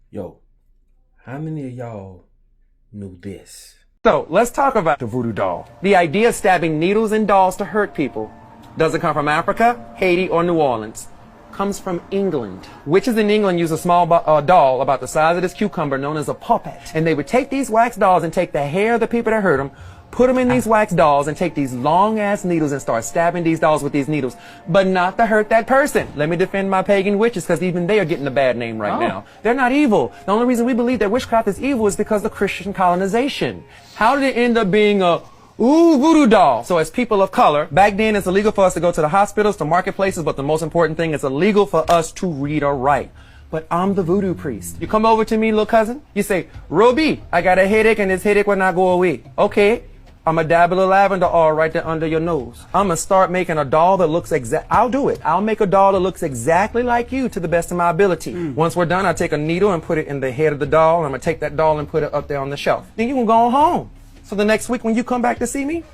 Yo, how many of y'all knew this? So let's talk about the voodoo doll. The idea of stabbing needles in dolls to hurt people doesn't come from Africa, Haiti, or New Orleans. Comes from England. Witches in England use a small doll about the size of this cucumber known as a puppet. And they would take these wax dolls and take the hair of the people that hurt them, put them in these wax dolls and take these long ass needles and start stabbing these dolls with these needles, but not to hurt that person. Let me defend my pagan witches because even they are getting a bad name right now. They're not evil. The only reason we believe that witchcraft is evil is because of Christian colonization. How did it end up being a voodoo doll? So as people of color, back then it's illegal for us to go to the hospitals, to marketplaces, but the most important thing, it's illegal for us to read or write. But I'm the voodoo priest. You come over to me, little cousin, you say, Roby, I got a headache and this headache will not go away. Okay. I'm gonna dab a little lavender oil right there under your nose. I'm gonna start making a doll that looks I'll do it. I'll make a doll that looks exactly like you to the best of my ability. Once we're done, I'll take a needle and put it in the head of the doll. I'm gonna take that doll and put it up there on the shelf. Then you can go home. So the next week when you come back to see me,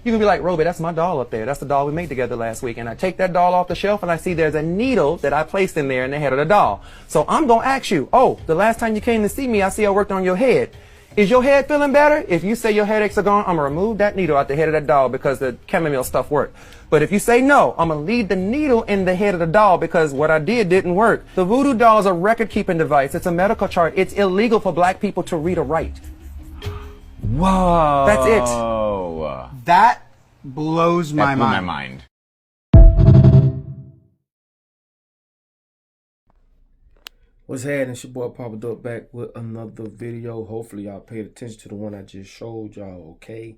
you can be like, Roby, that's my doll up there. That's the doll we made together last week. And I take that doll off the shelf and I see there's a needle that I placed in there in the head of the doll. So I'm gonna ask you, oh, the last time you came to see me, I see I worked on your head. Is your head feeling better? If you say your headaches are gone, I'm going to remove that needle out the head of that doll because the chamomile stuff worked. But if you say no, I'm going to leave the needle in the head of the doll because what I did didn't work. The voodoo doll is a record-keeping device. It's a medical chart. It's illegal for black people to read or write. Whoa. That's it. That blows my Blew mind. my mind. What's happening? It's your boy Papa Dope back with another video. Hopefully y'all paid attention to the one I just showed y'all, okay?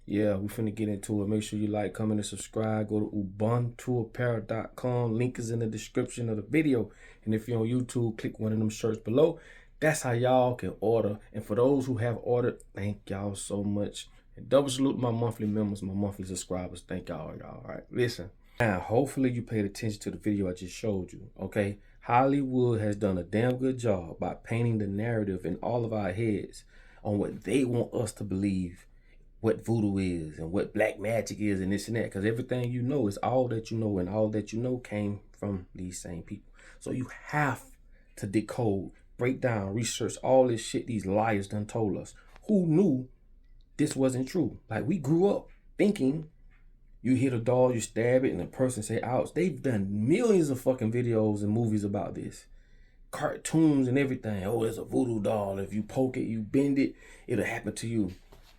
Yeah, we finna get into it. Make sure you like, comment, and subscribe. Go to ubuntuapparel.com. Link is in the description of the video. And if you're on YouTube, click one of them shirts below. That's how y'all can order. And for those who have ordered, thank y'all so much. And double salute to my monthly members, my monthly subscribers. Thank y'all, all right? Listen, now hopefully you paid attention to the video I just showed you, okay? Hollywood has done a damn good job by painting the narrative in all of our heads on what they want us to believe, what voodoo is and what black magic is and this and that. Because everything you know is all that you know, and all that you know came from these same people. So you have to decode, break down, research all this shit these liars done told us. Who knew this wasn't true? Like, we grew up thinking you hit a doll, you stab it, and the person say, ouch. They've done millions of fucking videos and movies about this. Cartoons and everything. Oh, it's a voodoo doll. If you poke it, you bend it, it'll happen to you.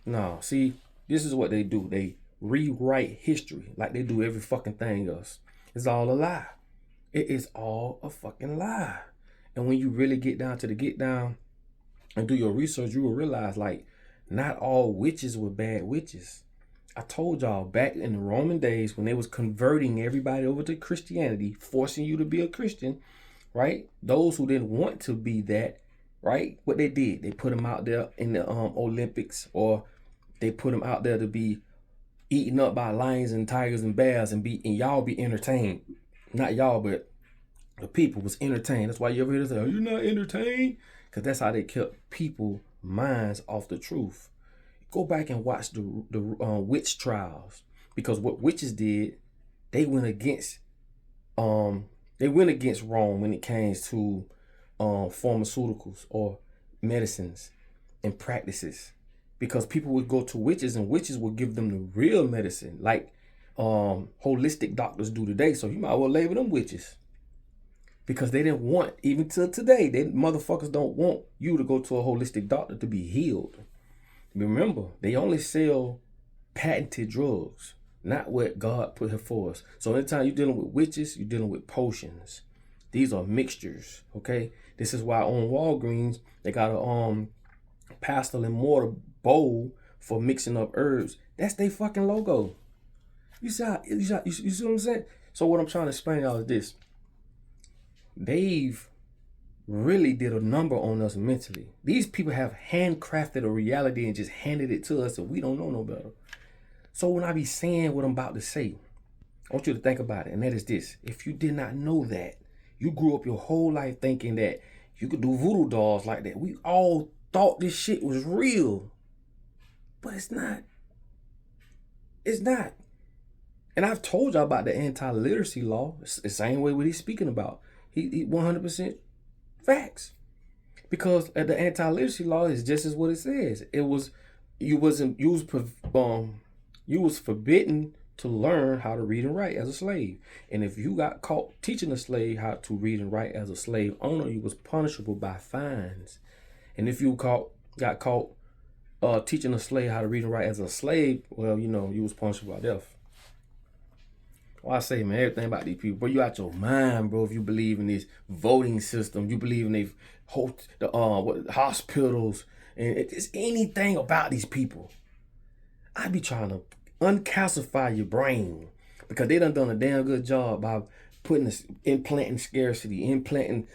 No, see, this is what they do. They rewrite history like they do every fucking thing else. It's all a lie. It is all a fucking lie. And when you really get down to the get down and do your research, you will realize, like, not all witches were bad witches. I told y'all back in the Roman days when they was converting everybody over to Christianity, forcing you to be a Christian, right? Those who didn't want to be that, right? What they did, they put them out there in the Olympics, or they put them out there to be eaten up by lions and tigers and bears and y'all be entertained. Not y'all, but the people was entertained. That's why you ever hear this, oh, you're not entertained? Because that's how they kept people minds off the truth. Go back and watch the witch trials, because what witches did, they went against Rome when it came to pharmaceuticals or medicines and practices, because people would go to witches and witches would give them the real medicine, like holistic doctors do today. So you might well label them witches, because they didn't want, even till today, they motherfuckers don't want you to go to a holistic doctor to be healed. Remember, they only sell patented drugs, not what God put here for us. So anytime you're dealing with witches, you're dealing with potions. These are mixtures, okay? This is why on Walgreens, they got a pestle and mortar bowl for mixing up herbs. That's their fucking logo. You see what I'm saying? So what I'm trying to explain to y'all is this. They've really did a number on us mentally. These people have handcrafted a reality and just handed it to us, and we don't know no better. So when I be saying what I'm about to say, I want you to think about it, and that is this. If you did not know that, you grew up your whole life thinking that you could do voodoo dolls like that. We all thought this shit was real, but it's not. It's not. And I've told y'all about the anti-literacy law. It's the same way what he's speaking about. He 100% facts. Because the anti-literacy law is just as what it says. It was you was forbidden to learn how to read and write as a slave. And if you got caught teaching a slave how to read and write as a slave owner, you was punishable by fines. And if you got caught teaching a slave how to read and write as a slave, well, you know, you was punishable by death. Well, I say, man, everything about these people, bro, you out your mind, bro. If you believe in this voting system, you believe in the hospitals, and it's anything about these people. I be trying to uncalcify your brain because they done a damn good job by implanting scarcity, implanting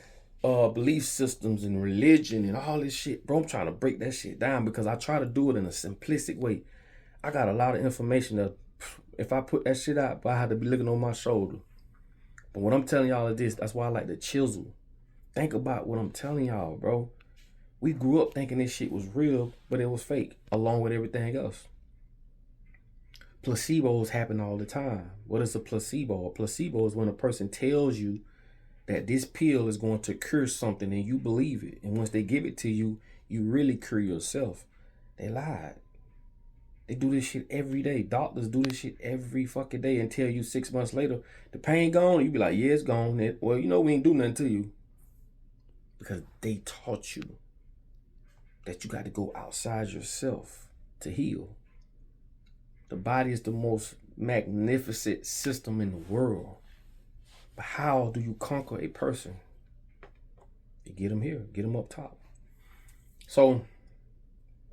belief systems and religion and all this shit. Bro, I'm trying to break that shit down because I try to do it in a simplistic way. I got a lot of information that if I put that shit out, I had to be looking on my shoulder. But what I'm telling y'all is this. That's why I like to chisel. Think about what I'm telling y'all, bro. We grew up thinking this shit was real, but it was fake, along with everything else. Placebos happen all the time. What is a placebo? A placebo is when a person tells you that this pill is going to cure something and you believe it. And once they give it to you, you really cure yourself. They lied. They do this shit every day. Doctors do this shit every fucking day and tell you 6 months later, the pain gone. You be like, yeah, it's gone. Well, you know, we ain't do nothing to you. Because they taught you that you got to go outside yourself to heal. The body is the most magnificent system in the world. But how do you conquer a person? You get them here, get them up top. So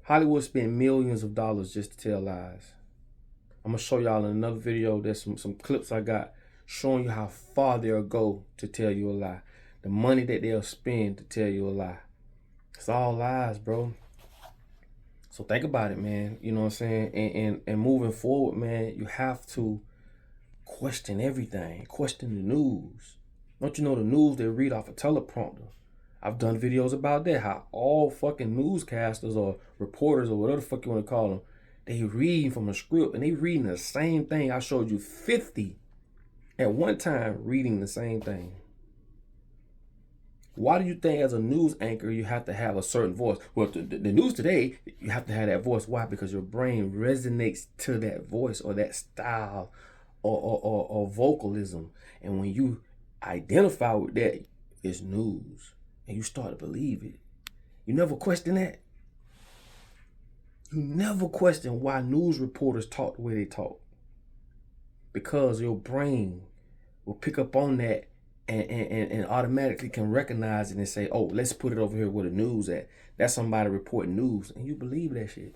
Hollywood spent millions of dollars just to tell lies. I'm gonna show y'all in another video. There's some clips I got showing you how far they'll go to tell you a lie. The money that they'll spend to tell you a lie. It's all lies, bro. So think about it, man. You know what I'm saying? And moving forward, man, you have to question everything. Question the news. Don't you know the news they read off a teleprompter? I've done videos about that. How all fucking newscasters or reporters or whatever the fuck you want to call them, they read from a script and they reading the same thing. I showed you 50 at one time reading the same thing. Why do you think as a news anchor you have to have a certain voice? Well, the news today, you have to have that voice. Why? Because your brain resonates to that voice or that style or vocalism. And when you identify with that, it's news. And you start to believe it. You never question that. You never question why news reporters talk the way they talk. Because your brain will pick up on that and automatically can recognize it and say, oh, let's put it over here where the news at. That's somebody reporting news. And you believe that shit.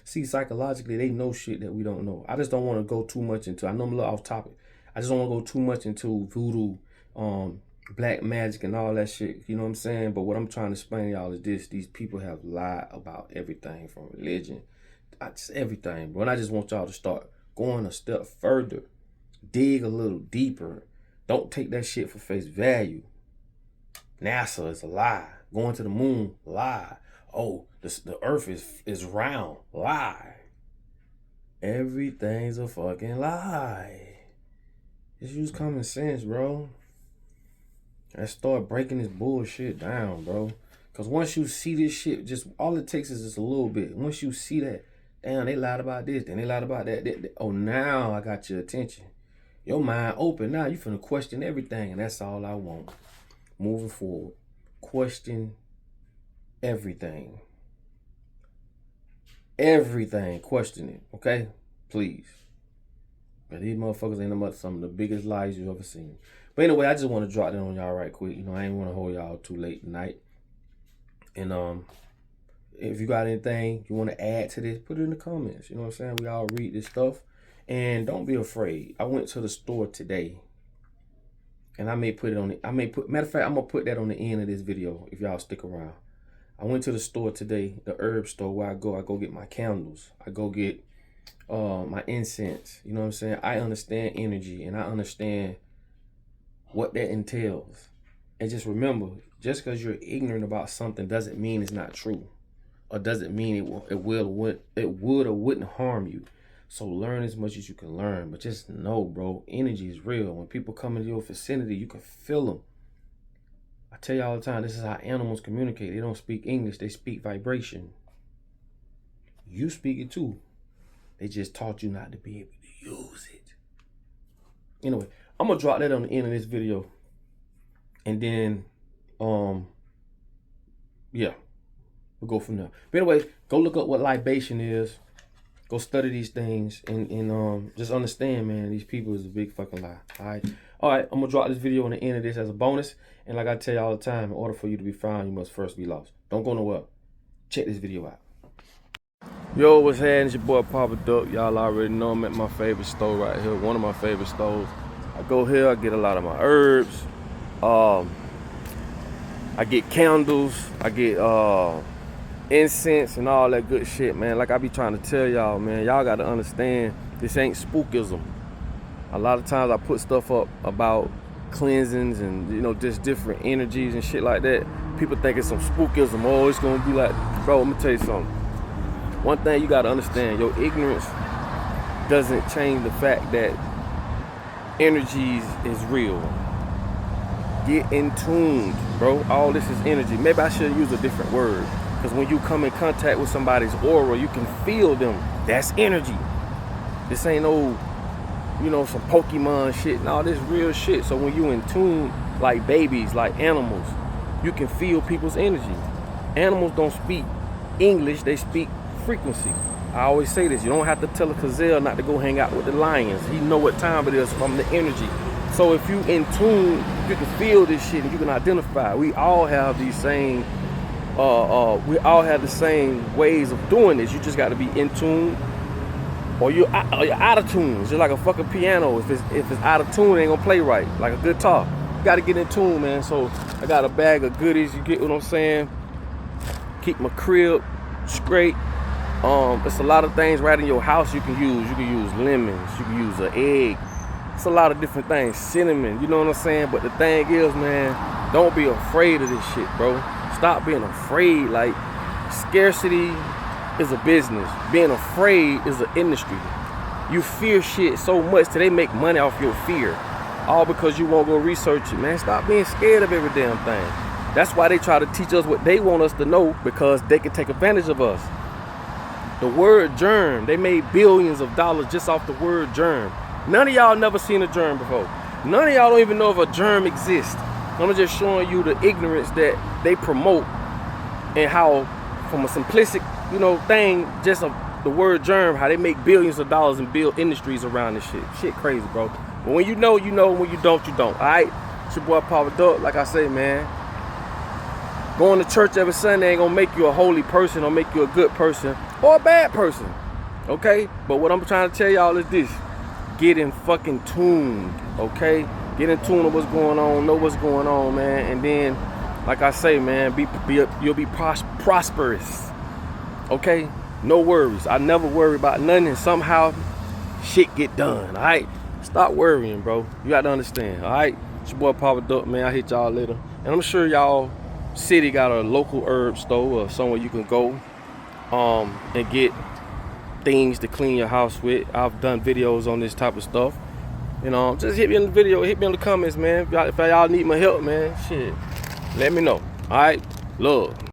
See, psychologically, they know shit that we don't know. I just don't want to go too much into, I know I'm a little off topic. I just don't want to go too much into voodoo, black magic and all that shit. You know what I'm saying? But what I'm trying to explain to y'all is this. These people have lied about everything from religion. Just everything, bro. And I just want y'all to start going a step further. Dig a little deeper. Don't take that shit for face value. NASA is a lie. Going to the moon, lie. Oh, the earth is round, lie. Everything's a fucking lie. Just use common sense, bro. Let's start breaking this bullshit down, bro. Because once you see this shit, just all it takes is just a little bit. Once you see that, damn, they lied about this, then they lied about that. Oh, now I got your attention. Your mind open. Now you finna question everything, and that's all I want. Moving forward, question everything. Everything, question it, okay? Please. But these motherfuckers ain't some of the biggest lies you've ever seen. But anyway, I just want to drop that on y'all right quick. You know, I ain't want to hold y'all too late tonight. And if you got anything you want to add to this, put it in the comments. You know what I'm saying? We all read this stuff. And don't be afraid. I went to the store today. And I may put it on the, matter of fact, I'm going to put that on the end of this video if y'all stick around. I went to the store today, the herb store where I go get my candles. I go get my incense. You know what I'm saying? I understand energy and I understand what that entails. And just remember, just because you're ignorant about something doesn't mean it's not true. Or doesn't mean it would or wouldn't harm you. So learn as much as you can learn. But just know, bro, energy is real. When people come into your vicinity, you can feel them. I tell you all the time, this is how animals communicate. They don't speak English, they speak vibration. You speak it too. They just taught you not to be able to use it. Anyway, I'm gonna drop that on the end of this video. And then, yeah, we'll go from there. But anyway, go look up what libation is. Go study these things and just understand, man, these people is a big fucking lie. All right, I'm gonna drop this video on the end of this as a bonus. And like I tell you all the time, in order for you to be found, you must first be lost. Don't go nowhere. Check this video out. Yo, what's happening? It's your boy Papa Duck. Y'all already know I'm at my favorite store right here. One of my favorite stores. I go here, I get a lot of my herbs. I get candles. I get incense and all that good shit, man. Like I be trying to tell y'all, man, y'all gotta understand this ain't spookism. A lot of times I put stuff up about cleansings and, you know, just different energies and shit like that. People think it's some spookism. Oh, it's gonna be like, bro, let me tell you something. One thing you gotta understand, your ignorance doesn't change the fact that energies is real. Get in tune, bro. All this is energy. Maybe I should use a different word. Because when you come in contact with somebody's aura, you can feel them. That's energy. This ain't no, you know, some Pokemon shit. No, this real shit. So when you in tune, like babies, like animals, you can feel people's energy. Animals don't speak English, they speak frequency. I always say this, you don't have to tell a gazelle not to go hang out with the lions. He know what time it is from the energy. So if you in tune, you can feel this shit and you can identify. We all have these same we all have the same ways of doing this. You just got to be in tune, or you're out of tune. It's just like a fucking piano. If it's out of tune, it ain't gonna play right. Like a guitar, you got to get in tune, man. So I got a bag of goodies. You get what I'm saying? Keep my crib straight. It's a lot of things right in your house you can use. You can use lemons. You can use an egg. It's a lot of different things. Cinnamon. You know what I'm saying? But the thing is, man, don't be afraid of this shit, bro. Stop being afraid. Like, scarcity is a business. Being afraid is an industry. You fear shit so much till they make money off your fear. All because you won't go research it, man. Stop being scared of every damn thing. That's why they try to teach us what they want us to know, because they can take advantage of us. The word germ, they made billions of dollars just off the word germ. None of y'all never seen a germ before. None of y'all don't even know if a germ exists. I'm just showing you the ignorance that they promote and how, from a simplistic, you know, thing, just the word germ, how they make billions of dollars and build industries around this shit. Shit crazy, bro. But when you know, you know. When you don't, you don't. All right? It's your boy Papa Duck. Like I say, man, going to church every Sunday ain't gonna make you a holy person or make you a good person or a bad person. Okay? But what I'm trying to tell y'all is this. Get in fucking tuned, okay? Get in tune with what's going on, know what's going on, man. And then, like I say, man, you'll be prosperous, okay? No worries. I never worry about nothing, and somehow shit get done, all right? Stop worrying, bro. You got to understand, all right? It's your boy Papa Duck, man. I'll hit y'all later. And I'm sure y'all city got a local herb store or somewhere you can go and get things to clean your house with. I've done videos on this type of stuff. You know, just hit me in the video, hit me in the comments, man. If y'all need my help, man, shit, let me know. All right, love.